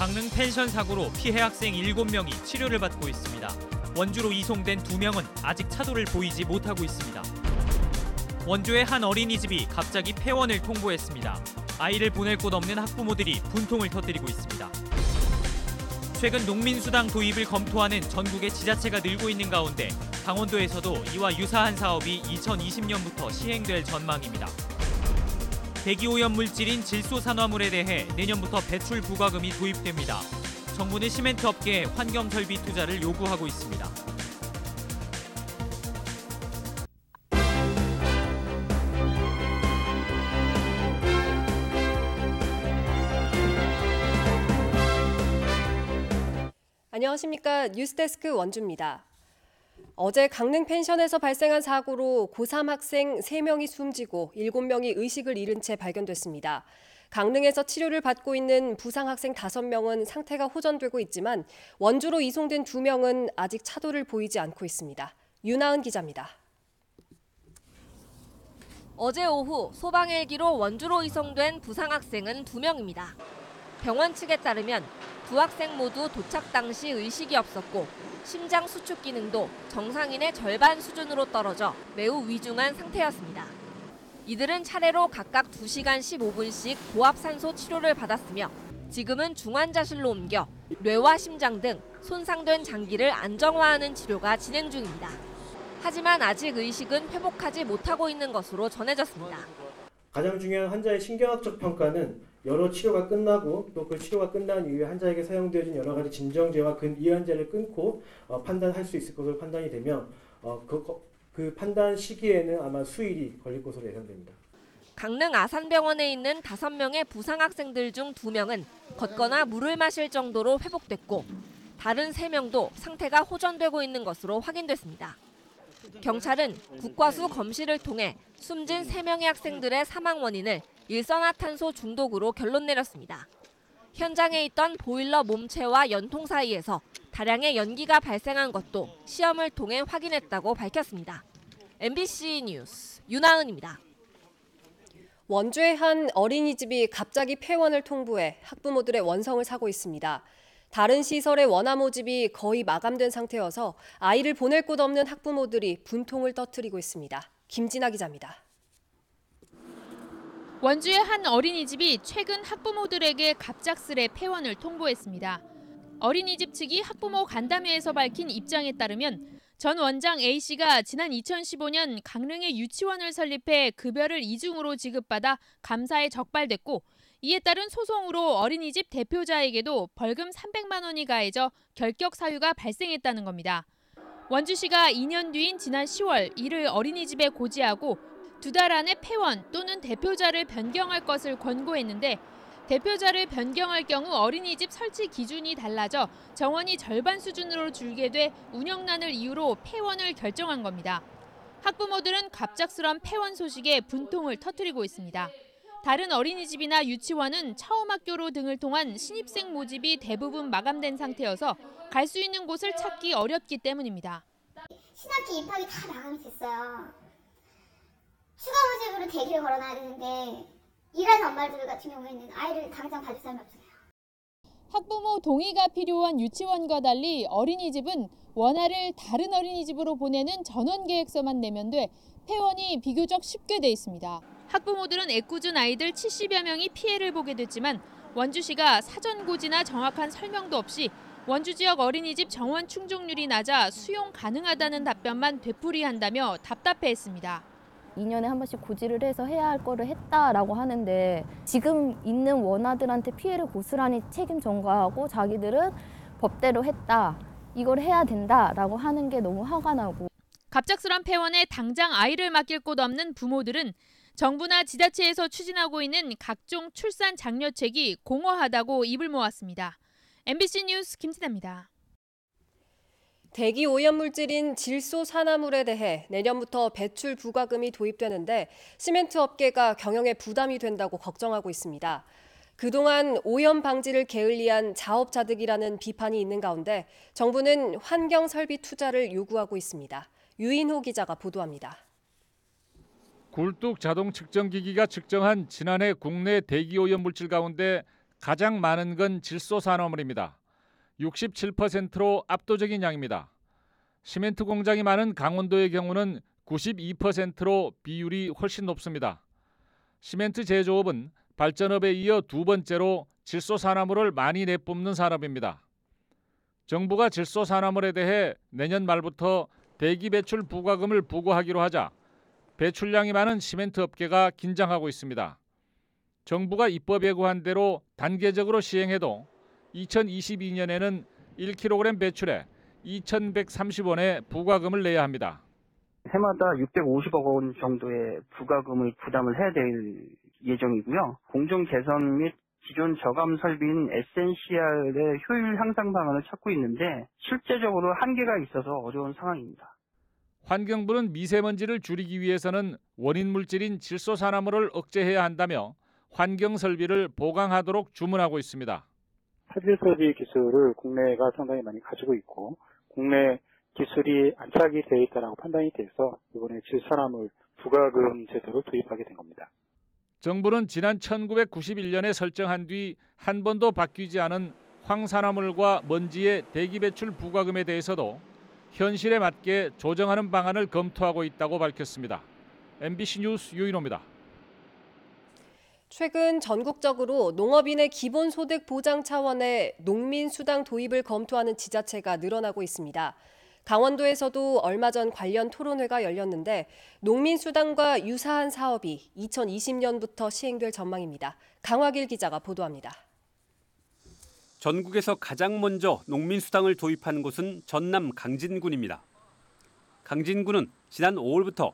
강릉 펜션 사고로 피해 학생 7명이 치료를 받고 있습니다. 원주로 이송된 2명은 아직 차도를 보이지 못하고 있습니다. 원주의 한 어린이집이 갑자기 폐원을 통보했습니다. 아이를 보낼 곳 없는 학부모들이 분통을 터뜨리고 있습니다. 최근 농민수당 도입을 검토하는 전국의 지자체가 늘고 있는 가운데 강원도에서도 이와 유사한 사업이 2020년부터 시행될 전망입니다. 대기오염 물질인 질소산화물에 대해 내년부터 배출 부과금이 도입됩니다. 정부는 시멘트 업계에 환경 설비 투자를 요구하고 있습니다. 안녕하십니까. 뉴스데스크 원주입니다. 어제 강릉 펜션에서 발생한 사고로 고3 학생 3명이 숨지고 7명이 의식을 잃은 채 발견됐습니다. 강릉에서 치료를 받고 있는 부상 학생 5명은 상태가 호전되고 있지만 원주로 이송된 2명은 아직 차도를 보이지 않고 있습니다. 윤하은 기자입니다. 어제 오후 소방 헬기로 원주로 이송된 부상 학생은 2명입니다. 병원 측에 따르면 두 학생 모두 도착 당시 의식이 없었고 심장 수축 기능도 정상인의 절반 수준으로 떨어져 매우 위중한 상태였습니다. 이들은 차례로 각각 2시간 15분씩 고압산소 치료를 받았으며 지금은 중환자실로 옮겨 뇌와 심장 등 손상된 장기를 안정화하는 치료가 진행 중입니다. 하지만 아직 의식은 회복하지 못하고 있는 것으로 전해졌습니다. 가장 중요한 환자의 신경학적 평가는 여러 치료가 끝나고 또 그 치료가 끝난 이후에 환자에게 사용되어진 여러 가지 진정제와 근이완제를 끊고 판단할 수 있을 것으로 판단이 되며 그 판단 시기에는 아마 수일이 걸릴 것으로 예상됩니다. 강릉 아산병원에 있는 5명의 부상 학생들 중 2명은 걷거나 물을 마실 정도로 회복됐고 다른 3명도 상태가 호전되고 있는 것으로 확인됐습니다. 경찰은 국과수 검시를 통해 숨진 3명의 학생들의 사망 원인을 일산화탄소 중독으로 결론 내렸습니다. 현장에 있던 보일러 몸체와 연통 사이에서 다량의 연기가 발생한 것도 시험을 통해 확인했다고 밝혔습니다. MBC 뉴스 윤하은입니다. 원주의 한 어린이집이 갑자기 폐원을 통보해 학부모들의 원성을 사고 있습니다. 다른 시설의 원화 모집이 거의 마감된 상태여서 아이를 보낼 곳 없는 학부모들이 분통을 터뜨리고 있습니다. 김진아 기자입니다. 원주의 한 어린이집이 최근 학부모들에게 갑작스레 폐원을 통보했습니다. 어린이집 측이 학부모 간담회에서 밝힌 입장에 따르면 전 원장 A씨가 지난 2015년 강릉에 유치원을 설립해 급여를 이중으로 지급받아 감사에 적발됐고 이에 따른 소송으로 어린이집 대표자에게도 벌금 300만 원이 가해져 결격 사유가 발생했다는 겁니다. 원주시가 2년 뒤인 지난 10월 이를 어린이집에 고지하고 2달 안에 폐원 또는 대표자를 변경할 것을 권고했는데 대표자를 변경할 경우 어린이집 설치 기준이 달라져 정원이 절반 수준으로 줄게 돼 운영난을 이유로 폐원을 결정한 겁니다. 학부모들은 갑작스런 폐원 소식에 분통을 터뜨리고 있습니다. 다른 어린이집이나 유치원은 처음학교로 등을 통한 신입생 모집이 대부분 마감된 상태여서 갈 수 있는 곳을 찾기 어렵기 때문입니다. 신학기 입학이 다 마감이 됐어요. 추가 모집으로 대기를 걸어놔야 되는데 일하는 엄마들 같은 경우에는 아이를 당장 봐줄 사람이 없어요. 학부모 동의가 필요한 유치원과 달리 어린이집은 원화를 다른 어린이집으로 보내는 전원 계획서만 내면 돼 폐원이 비교적 쉽게 돼 있습니다. 학부모들은 애꿎은 아이들 70여 명이 피해를 보게 됐지만 원주시가 사전 고지나 정확한 설명도 없이 원주 지역 어린이집 정원 충족률이 낮아 수용 가능하다는 답변만 되풀이한다며 답답해했습니다. 2년에 한 번씩 고지를 해서 해야 할 거를 했다라고 하는데 지금 있는 원아들한테 피해를 고스란히 책임 전가하고 자기들은 법대로 했다, 이걸 해야 된다라고 하는 게 너무 화가 나고. 갑작스런 폐원에 당장 아이를 맡길 곳 없는 부모들은 정부나 지자체에서 추진하고 있는 각종 출산 장려책이 공허하다고 입을 모았습니다. MBC 뉴스 김진아입니다. 대기 오염 물질인 질소산화물에 대해 내년부터 배출 부과금이 도입되는데 시멘트 업계가 경영에 부담이 된다고 걱정하고 있습니다. 그동안 오염 방지를 게을리한 자업자득이라는 비판이 있는 가운데 정부는 환경 설비 투자를 요구하고 있습니다. 유인호 기자가 보도합니다. 굴뚝 자동 측정기기가 측정한 지난해 국내 대기오염 물질 가운데 가장 많은 건 질소산화물입니다. 67%로 압도적인 양입니다. 시멘트 공장이 많은 강원도의 경우는 92%로 비율이 훨씬 높습니다. 시멘트 제조업은 발전업에 이어 두 번째로 질소산화물을 많이 내뿜는 산업입니다. 정부가 질소산화물에 대해 내년 말부터 대기배출 부과금을 부과하기로 하자 배출량이 많은 시멘트 업계가 긴장하고 있습니다. 정부가 입법 예고한 대로 단계적으로 시행해도 2022년에는 1kg 배출에 2,130원의 부과금을 내야 합니다. 해마다 650억 원 정도의 부과금을 부담을 해야 될 예정이고요. 공정 개선 및 기존 저감 설비인 에센시알의 효율 향상 방안을 찾고 있는데 실제적으로 한계가 있어서 어려운 상황입니다. 환경부는 미세먼지를 줄이기 위해서는 원인 물질인 질소산화물을 억제해야 한다며 환경 설비를 보강하도록 주문하고 있습니다. 차질 설비 기술을 국내가 상당히 많이 가지고 있고 국내 기술이 안착이 돼 있다라고 판단이 돼서 이번에 질소산화물 부과금 제도를 도입하게 된 겁니다. 정부는 지난 1991년에 설정한 뒤 한 번도 바뀌지 않은 황산화물과 먼지의 대기배출 부과금에 대해서도 현실에 맞게 조정하는 방안을 검토하고 있다고 밝혔습니다. MBC 뉴스 유인호입니다. 최근 전국적으로 농업인의 기본소득 보장 차원의 농민수당 도입을 검토하는 지자체가 늘어나고 있습니다. 강원도에서도 얼마 전 관련 토론회가 열렸는데 농민수당과 유사한 사업이 2020년부터 시행될 전망입니다. 강화길 기자가 보도합니다. 전국에서 가장 먼저 농민수당을 도입한 곳은 전남 강진군입니다. 강진군은 지난 5월부터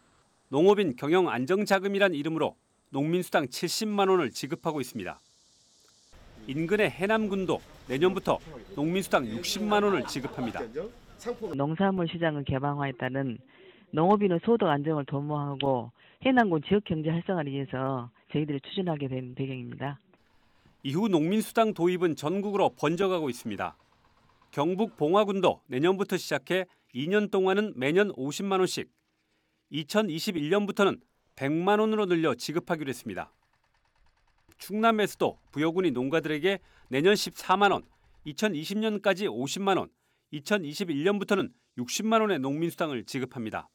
농업인 경영 안정자금이란 이름으로 농민수당 70만 원을 지급하고 있습니다. 인근의 해남군도 내년부터 농민수당 60만 원을 지급합니다. 농산물 시장의 개방화에 따른 농업인의 소득 안정을 도모하고 해남군 지역경제 활성화를 위해서 저희들이 추진하게 된 배경입니다. 이후 농민수당 도입은 전국으로 번져가고 있습니다. 경북 봉화군도 내년부터 시작해 2년 동안은 매년 50만 원씩, 2021년부터는 100만 원으로 늘려 지급하기로 했습니다. 충남에서도 부여군이 농가들에게 내년 14만 원, 2020년까지 50만 원, 2021년부터는 60만 원의 농민수당을 지급합니다.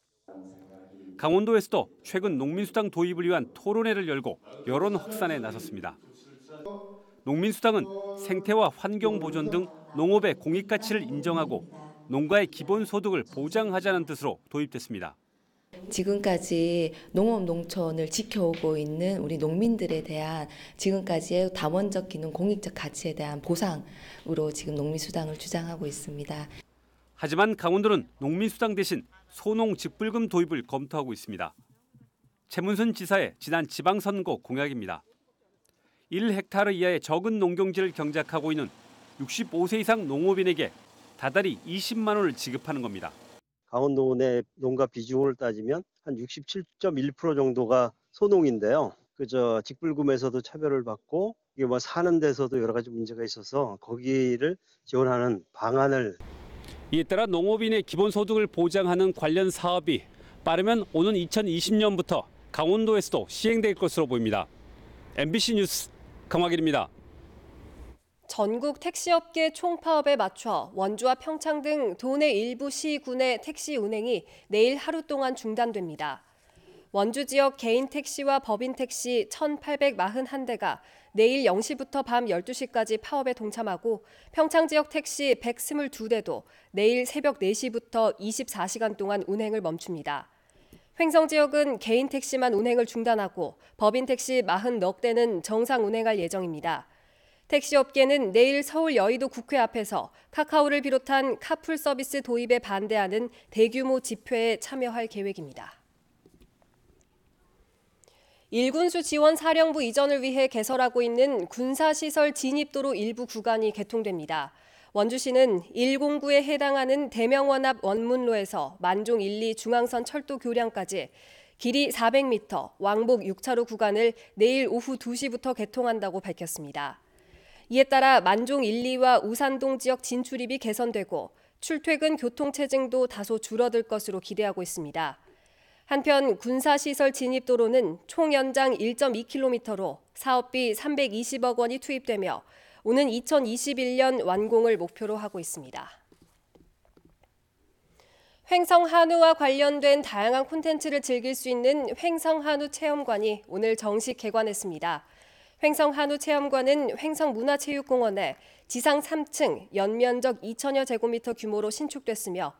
강원도에서도 최근 농민수당 도입을 위한 토론회를 열고 여론 확산에 나섰습니다. 농민수당은 생태와 환경 보존 등 농업의 공익가치를 인정하고 농가의 기본소득을 보장하자는 뜻으로 도입됐습니다. 지금까지 농업 농촌을 지켜오고 있는 우리 농민들에 대한 지금까지의 다원적 기능 공익적 가치에 대한 보상으로 지금 농민수당을 주장하고 있습니다. 하지만 강원도는 농민수당 대신 소농 직불금 도입을 검토하고 있습니다. 최문순 지사의 지난 지방선거 공약입니다. 1헥타르 이하의 적은 농경지를 경작하고 있는 65세 이상 농업인에게 다달이 20만 원을 지급하는 겁니다. 강원도 내 농가 비중을 따지면 한 67.1% 정도가 소농인데요. 그저 직불금에서도 차별을 받고 이게 뭐 사는 데서도 여러 가지 문제가 있어서 거기를 지원하는 방안을. 이에 따라 농업인의 기본소득을 보장하는 관련 사업이 빠르면 오는 2020년부터 강원도에서도 시행될 것으로 보입니다. MBC 뉴스 강화길입니다. 전국 택시업계 총파업에 맞춰 원주와 평창 등 도내 일부 시군의 택시 운행이 내일 하루 동안 중단됩니다. 원주 지역 개인 택시와 법인 택시 1,841대가 내일 0시부터 밤 12시까지 파업에 동참하고 평창 지역 택시 122대도 내일 새벽 4시부터 24시간 동안 운행을 멈춥니다. 횡성 지역은 개인 택시만 운행을 중단하고 법인 택시 40넉대는 정상 운행할 예정입니다. 택시업계는 내일 서울 여의도 국회 앞에서 카카오를 비롯한 카풀 서비스 도입에 반대하는 대규모 집회에 참여할 계획입니다. 일군수 지원 사령부 이전을 위해 개설하고 있는 군사시설 진입도로 일부 구간이 개통됩니다. 원주시는 109에 해당하는 대명원합 원문로에서 만종 1, 2 중앙선 철도 교량까지 길이 400m, 왕복 6차로 구간을 내일 오후 2시부터 개통한다고 밝혔습니다. 이에 따라 만종 1, 2와 우산동 지역 진출입이 개선되고 출퇴근 교통체증도 다소 줄어들 것으로 기대하고 있습니다. 한편 군사시설 진입도로는 총 연장 1.2km로 사업비 320억 원이 투입되며 오는 2021년 완공을 목표로 하고 있습니다. 횡성 한우와 관련된 다양한 콘텐츠를 즐길 수 있는 횡성 한우 체험관이 오늘 정식 개관했습니다. 횡성 한우 체험관은 횡성 문화체육공원에 지상 3층, 연면적 2,000여 제곱미터 규모로 신축됐으며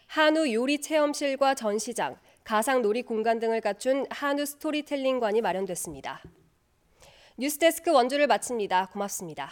한우 요리 체험실과 전시장, 가상 놀이 공간 등을 갖춘 한우 스토리텔링관이 마련됐습니다. 뉴스데스크 원주를 마칩니다. 고맙습니다.